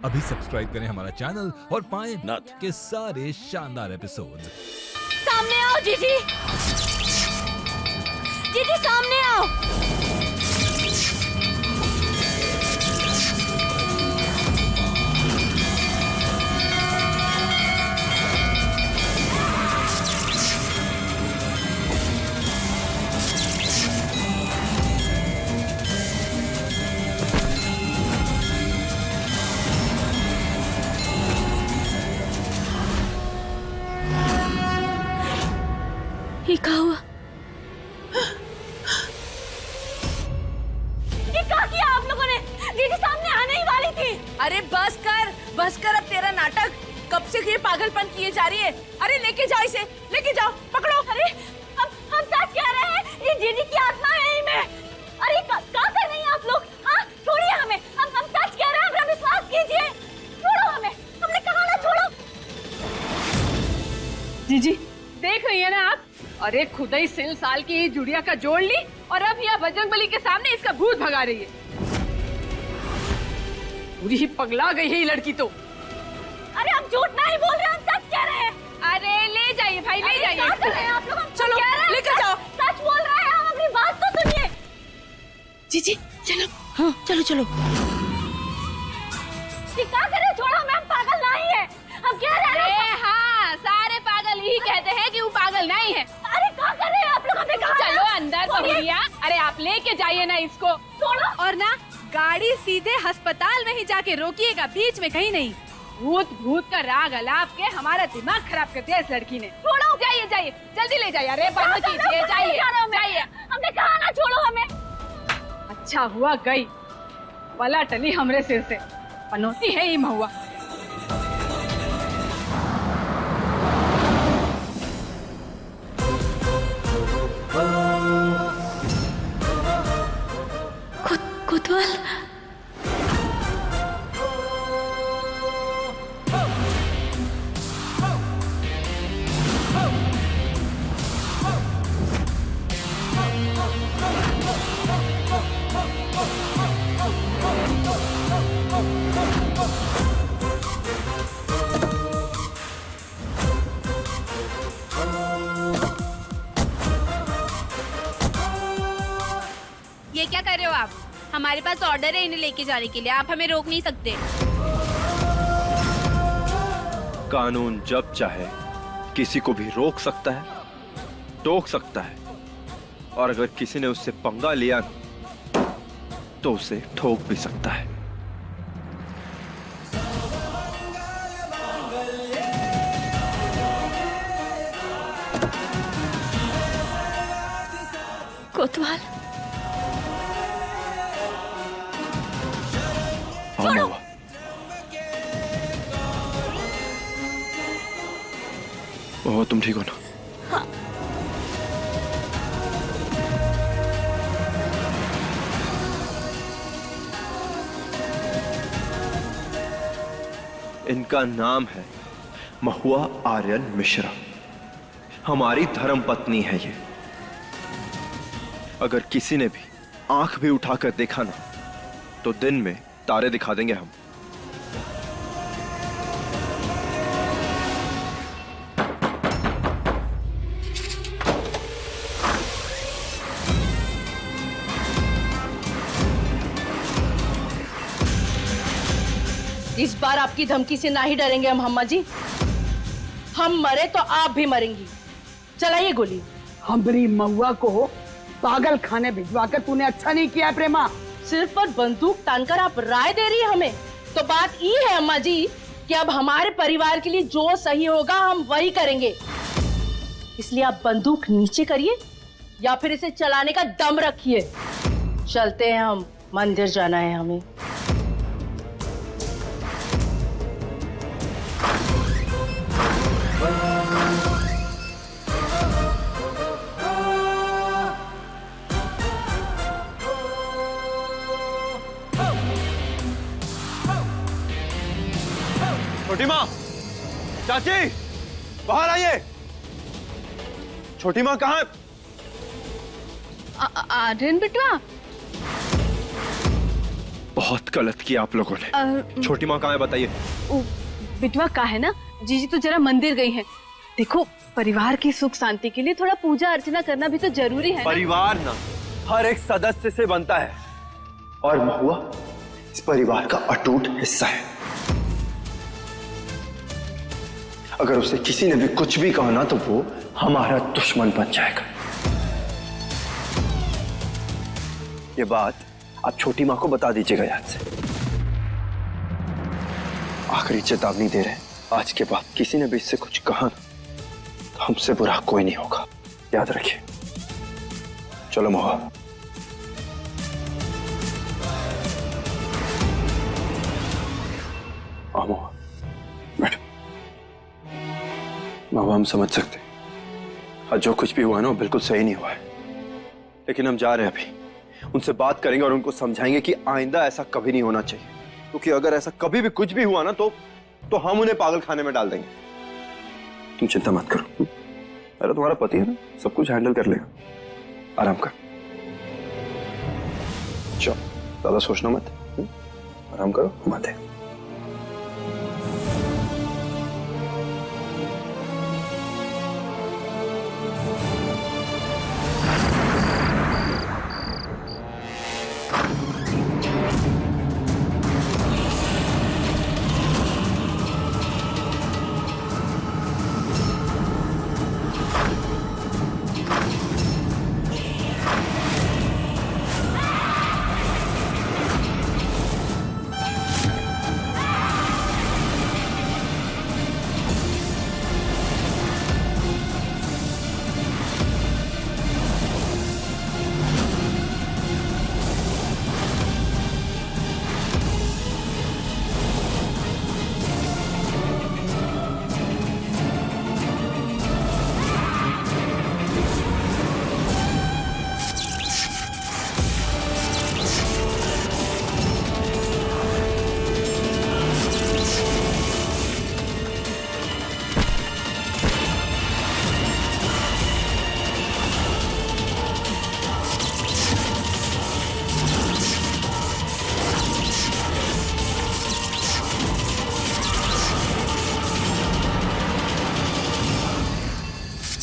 अभी सब्सक्राइब करें हमारा चैनल और पाएं नाथ। के सारे शानदार एपिसोड्स। सामने आओ जीजी, जीजी सामने आओ। ये क्या हुआ? ये क्या किया आप लोगों ने? दीदी सामने आने ही वाली थी। अरे बस कर अब तेरा नाटक। कब से ये पागलपन किए जा रही है? अरे लेके जाओ इसे, लेके जाओ, पकड़ो। अरे हम सच कह रहे हैं, ये जीजी की आत्मा है इनमें। अरे क्या कर रही हैं आप लोग? हाँ छोड़िए हमें, हम सच कह रहे हैं, हमें विश्वास कीजिए। छोड़ो हमें, हमने कहा ना छोड़ो। जीजी देख रही है ना आप? अरे खुदा ही सिल साल की ये जुड़िया का जोड़ ली और अब यहाँ बजरंगबली के सामने इसका भूत भगा रही है। पूरी ही पगला गई है ये लड़की तो। अरे हम झूठ नहीं बोल रहे, हम सच कह रहे हैं। अरे ले जाइए भाई, ले जाइए। क्या कर रहे हैं आप लोग? हम चलो, कह रहे हैं, लेकर जाओ। सच बोल रहे हैं हम, अपनी बात तो सुनिए। जीजी चलो, हाँ चलो चलो। ये क्या कर रहे हो? छोड़ो हमें, हम पागल नहीं है। हम कह रहे हैं। अरे हाँ, सारे पागल ही कहते हैं कि वो पागल नहीं है। अरे क्या कर रहे हैं आप लोग? हमें कहा चलो अंदर बहुरिया। अरे आप लेके जाइए ना इसको। छोड़ो। और ना गाड़ी सीधे अस्पताल में ही जाके रोकिएगा, बीच में कहीं नहीं। भूत भूत का राग अलाप के हमारा दिमाग खराब कर दिया इस लड़की ने। छोड़ो। जाइए जाइए, जल्दी ले जाइए। अरे बंद कीजिए, जाइए जाइए। हमने कहा ना छोड़ो हमें। अच्छा हुआ गई, बला टली हमरे सिर से। पनौती है ये महुआ। कोतवाल। ये क्या कर रहे हो आप? हमारे पास ऑर्डर है इन्हें लेके जाने के लिए, आप हमें रोक नहीं सकते। कानून जब चाहे किसी को भी रोक सकता है, टोक सकता है, और अगर किसी ने उससे पंगा लिया तो उसे ठोक भी सकता है। कोतवाल। हाँ महुआ, महुआ तुम ठीक हो ना? हाँ। इनका नाम है महुआ आर्यन मिश्रा। हमारी धर्म पत्नी है ये। अगर किसी ने भी आंख भी उठाकर देखा ना तो दिन में तारे दिखा देंगे हम। इस बार आपकी धमकी से ना ही डरेंगे हम अम्मा जी। हम मरे तो आप भी मरेंगी। चलाइए गोली। हमारी महुआ को पागल खाने भिजवाकर तूने अच्छा नहीं किया है प्रेमा। सिर्फ पर बंदूक तानकर आप राय दे रही है हमें। तो बात ये है अम्मा जी कि अब हमारे परिवार के लिए जो सही होगा हम वही करेंगे। इसलिए आप बंदूक नीचे करिए या फिर इसे चलाने का दम रखिए। चलते हैं हम, मंदिर जाना है हमें। छोटी माँ, चाची, बाहर आइए। छोटी माँ कहाँ है? आर्यन बिटवा, बहुत गलत किया आप लोगों ने। छोटी माँ कहाँ है बताइए? बिटवा का है ना, जीजी तो जरा मंदिर गई हैं। देखो, परिवार की सुख शांति के लिए थोड़ा पूजा अर्चना करना भी तो जरूरी है ना? परिवार ना हर एक सदस्य से बनता है, और महुआ इस परिवार का अटूट हिस्सा है। अगर उसे किसी ने भी कुछ भी कहा ना तो वो हमारा दुश्मन बन जाएगा। ये बात आप छोटी माँ को बता दीजिएगा याद से। आखिरी चेतावनी दे रहे हैं, आज के बाद किसी ने भी इससे कुछ कहा तो हमसे बुरा कोई नहीं होगा, याद रखिए। चलो महुआ। आओ महुआ, बैठो। महुआ, हम समझ सकते हैं आज जो कुछ भी हुआ ना वो बिल्कुल सही नहीं हुआ है, लेकिन हम जा रहे हैं अभी। उनसे बात करेंगे और उनको समझाएंगे कि आइंदा ऐसा कभी नहीं होना चाहिए, क्योंकि अगर ऐसा कभी भी कुछ भी हुआ ना तो हम उन्हें पागल खाने में डाल देंगे। तुम चिंता मत करो, अरे तुम्हारा पति है ना, सब कुछ हैंडल कर लेगा। आराम कर, चलो ज्यादा सोचना मत, आराम करो, मत है।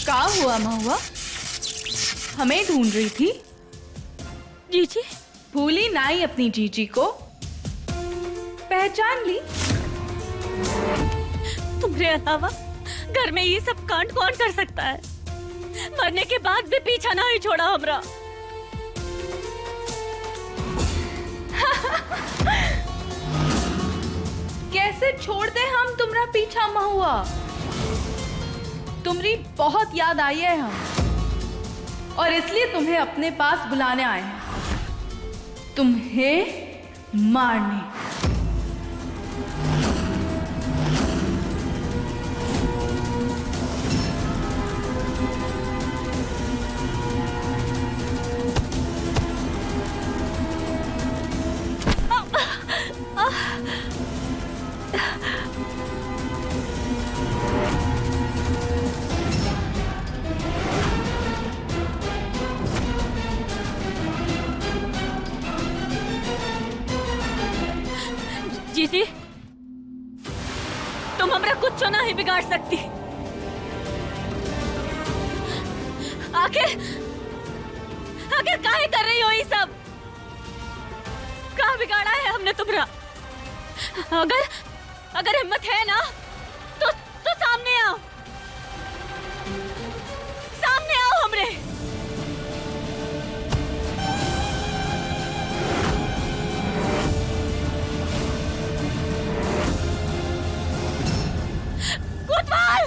क्या हुआ महुआ? हमें ढूंढ रही थी? जीजी भूली नाई अपनी जीजी को? पहचान ली? तुम्हारे अलावा घर में ये सब कांड कौन कर सकता है? मरने के बाद भी पीछा ना ही छोड़ा हमरा। कैसे छोड़ दे हम तुम्हारा पीछा महुआ? तुम्हारी बहुत याद आई है हम, और इसलिए तुम्हें अपने पास बुलाने आए हैं, तुम्हें मारने। जीजी तुम हमरा कुछ ना ही बिगाड़ सकती। आखिर काहे कर रही हो ये सब? कहाँ बिगाड़ा है हमने तुम्हारा? अगर हिम्मत है ना तो सामने आओ, सामने आओ हमरे। कोतवाल!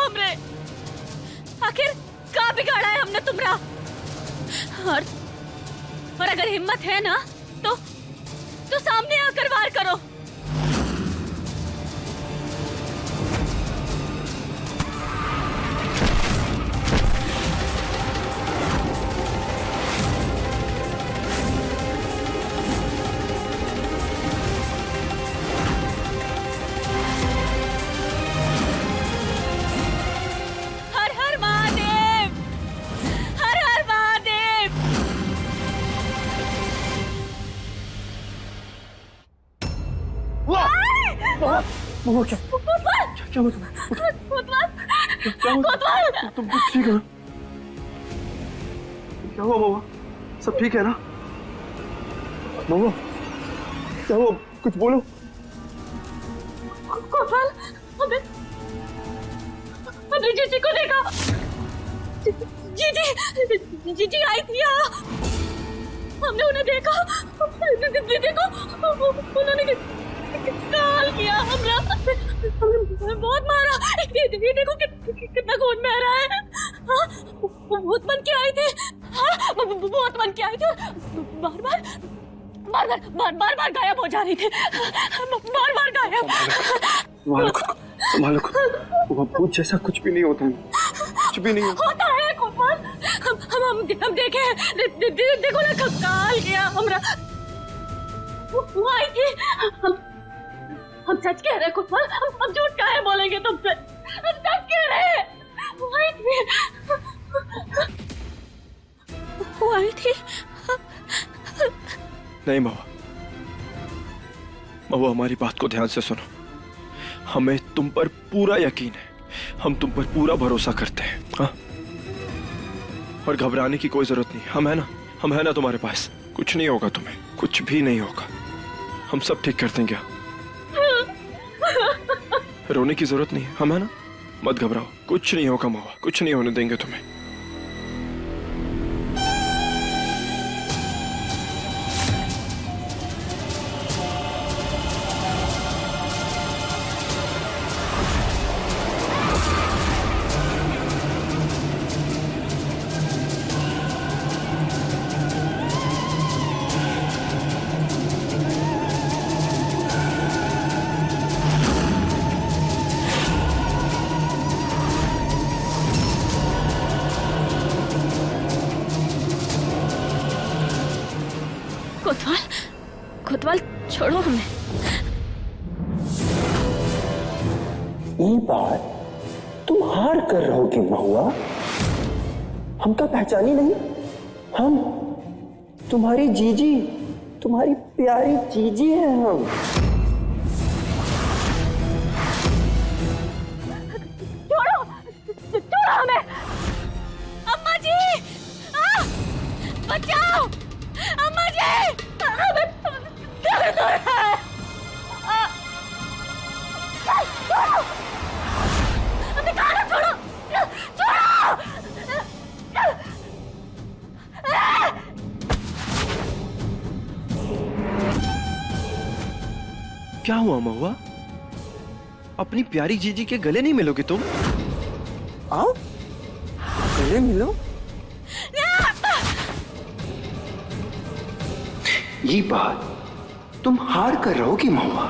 हमरे। आखिर का बिगाड़ा है हमने तुमरा? और अगर हिम्मत है ना तो सामने आकर वार करो। हर हर महादेव, हर हर महादेव। महुआ क्या हुआ तुम्हें? तुम ठीक हो? क्या हुआ महुआ? सब ठीक है ना? महुआ क्या हुआ? कुछ बोलो। कोतवाल, हमने जीजी को देखा। जीजी आई थी यहाँ। हमने उन्हें देखा। दीदी को उन्होंने काल किया। हमने बहुत मारा। दीदी को कितना खून बह रहा है। हाँ, बहुत मन के आई थे। हाँ, बहुत मन के आई थे। बार बार गायब हो जा रही थी। बार गायब। संभालो खुद को। भूत जैसा कुछ भी नहीं होता है। कुछ भी नहीं होता है कोतवाल। हम देखे। देखो ना काल किया हमरा। वो आई थी। हम सच कह रहे कोतवाल। हम झूठ काहे बोलेंगे तुमसे? हम सच कह रहे। वो आई थी। नहीं महुआ, हमारी बात को ध्यान से सुनो। हमें तुम पर पूरा यकीन है। हम तुम पर पूरा भरोसा करते हैं। हाँ? और घबराने की कोई जरूरत नहीं। हम है ना तुम्हारे पास। कुछ नहीं होगा तुम्हें, कुछ भी नहीं होगा। हम सब ठीक कर देंगे। रोने की जरूरत नहीं है। हम है ना, मत घबराओ। कुछ नहीं होगा महुआ, कुछ नहीं होने देंगे तुम्हें। कोतवाल, छोड़ो हमें। ये बात तुम हार कर रहोगे महुआ। हम तो पहचानी नहीं। हम तुम्हारी जीजी, तुम्हारी प्यारी जीजी हैं हम। छोड़ो हमें। अम्मा जी, बचाओ। अम्मा जी, दर्द हो रहा है। छोड़ो, हमें कहा छोड़ो। क्या हुआ महुआ? अपनी प्यारी जीजी के गले नहीं मिलोगे तुम? आओ गले मिलो। ये बात तुम हार कर रहोगी महुआ।